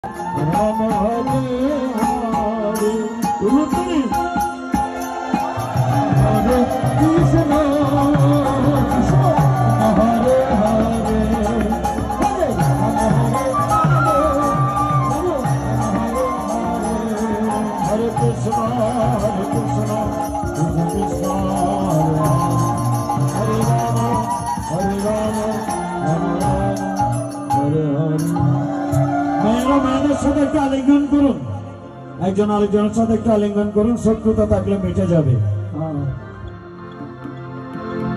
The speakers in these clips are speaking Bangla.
রাম হরে হরে হরে কৃষ্ণ কৃষ্ণ হরে হরে হরে হরে কৃষ্ণ কৃষ্ণ কৃষ্ণ হরে রাম হরে রাম হরে হরে। মেয়েরা মেয়েদের সাথে একটা আলিঙ্গন করুন, একজন আরেকজনের সাথে একটা আলিঙ্গন করুন, শত্রুতা থাকলে মিটে যাবে।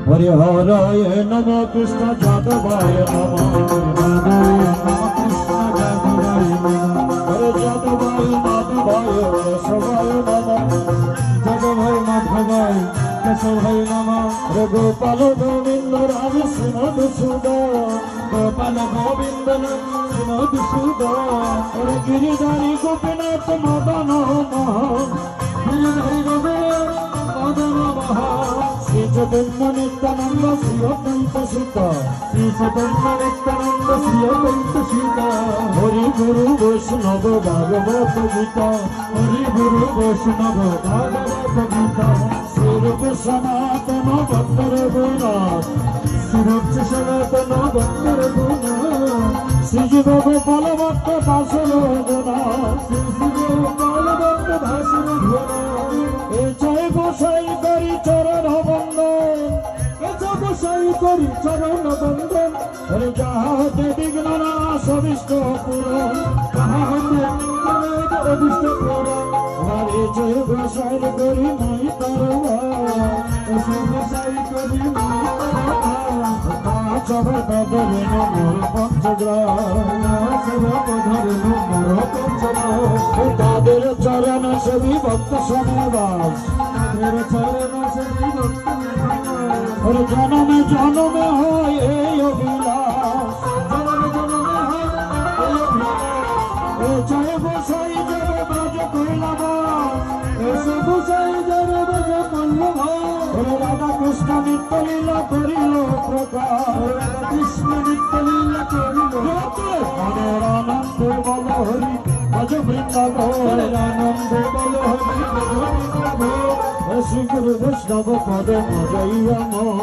হরে হরায় নম কৃষ্ণ যাদবায় নম, হরে যাদবায় মাধবায় কেশবায় নম, যাদবায় মাধবায় কেশবায় নম, হরে গোপাল গোবিন্দ রাম মধুসূদন, গোপাল গোবিন্দ মধুসূদন, হরে গিরিধারী গোপীনাথ মদন মোহন, গিরিধারী গোপীনাথ মদন মোহন, শ্রী চৈতন্য নিত্যানন্দ শ্রী অদ্বৈত সীত, শ্রী চৈতন্য নিত্যানন্দ শ্রী অদ্বৈত সীত, হরি গুরু বৈষ্ণব ভাগবত গীতা, হরি গুরু বৈষ্ণব ভাগবত গীতা, শ্রীরূপ সনাতন ভক্ত রঘুনাথ, শ্রীরূপ সনাতন ভক্ত রঘুনাথ, শ্রীজীব গোপাল ভক্ত দাসের রঘুনাথ, শ্রীজীব গোপাল ভক্ত দাসের রঘুনাথ, এ জয় গোসাই করি চরণ বন্দন, এ জয় গোসাই করি চরণ বন্দন, হরে যাহা হতে বিঘ্ন নাশ অভিষ্ট পূরণ, যাহা হতে অভিষ্ট পূরণ, হরে জয় গোসাই করি মই তরবা, এ জয় গোসাই করি মই তরবা, সবে ধরে মোর পঞ্চগ্রাম, সবে ধরে মোর পঞ্চগ্রাম, তাদের চরণ সেবী ভক্ত সমবাস, তাদের চরণ সেবী ভক্ত সমবাস, জনমে জনমে হয় এই অভিলাষ, জনমে জনমে হয় এই অভিলাষ, জয় গোসাই যাবে ব্রজ কইলাম, এসে গোসাই যাবে ব্রজ কইলাম, রাধা কৃষ্ণ নিত্য লীলা করিল প্রকাশ, রাধা কৃষ্ণ নিত্য লীলা করিল, মনের আনন্দে বল হরি ভজ বৃন্দাবন, মনের আনন্দে বল হরি ভজ বৃন্দাবন, শ্রী গুরু বৈষ্ণব পদে মজাইয়া মন,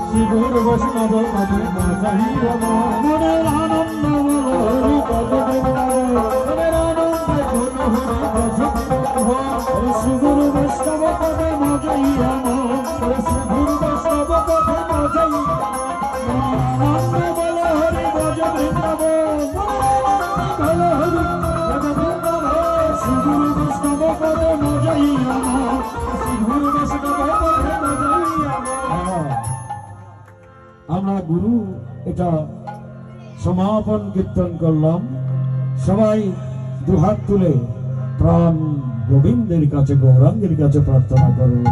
শ্রী গুরু বৈষ্ণব পদে মজাইয়া মন, মনের আনন্দ বল হরি ভজ বৃন্দাবন, মনের আনন্দে বল হরি ভজ বৃন্দাবন, শ্রী গুরু বৈষ্ণব পদে মজাইয়া মন, শ্রী গুরু বৈষ্ণব পদে মজাইয়া আনন্দ বল হরি ভজ বৃন্দাবন, বল হরি ভজ বৃন্দাবন, শ্রী গুরু বৈষ্ণব পদে মজাইয়া মন, শ্রী গুরু বৈষ্ণব পদে মজাইয়া মন। আমরা গুরু এটা সমাপন কীর্তন করলাম, সবাই দুহাত তুলে প্রাণ গোবিন্দের কাছে গৌরাঙ্গের কাছে প্রার্থনা করুন।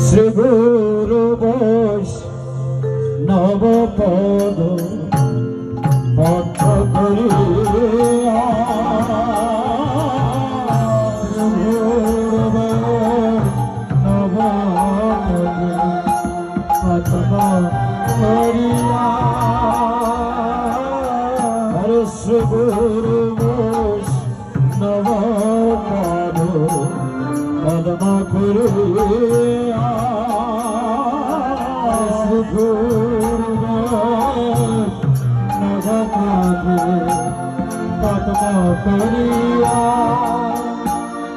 শ্রী গুরু বৈষ্ণব পদ পথ করিয়া, হরে শ্রী গুরু বৈষ্ণব পদ পদ্ম করিয়া, শ্রী গুরু বৈষ্ণব পদ পদ্ম করিয়া,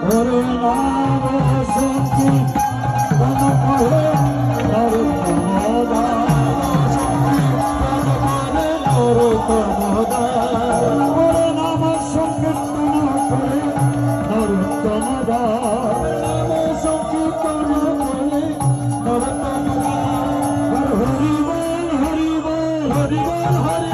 হরে নাম সংকীর্তন করে হরে নাম সংকীর্তন করে নরোত্তম দাস, নাম সংকীর্তন করে নরোত্তম দাস, হরি বল হরি বল হরি বল হরি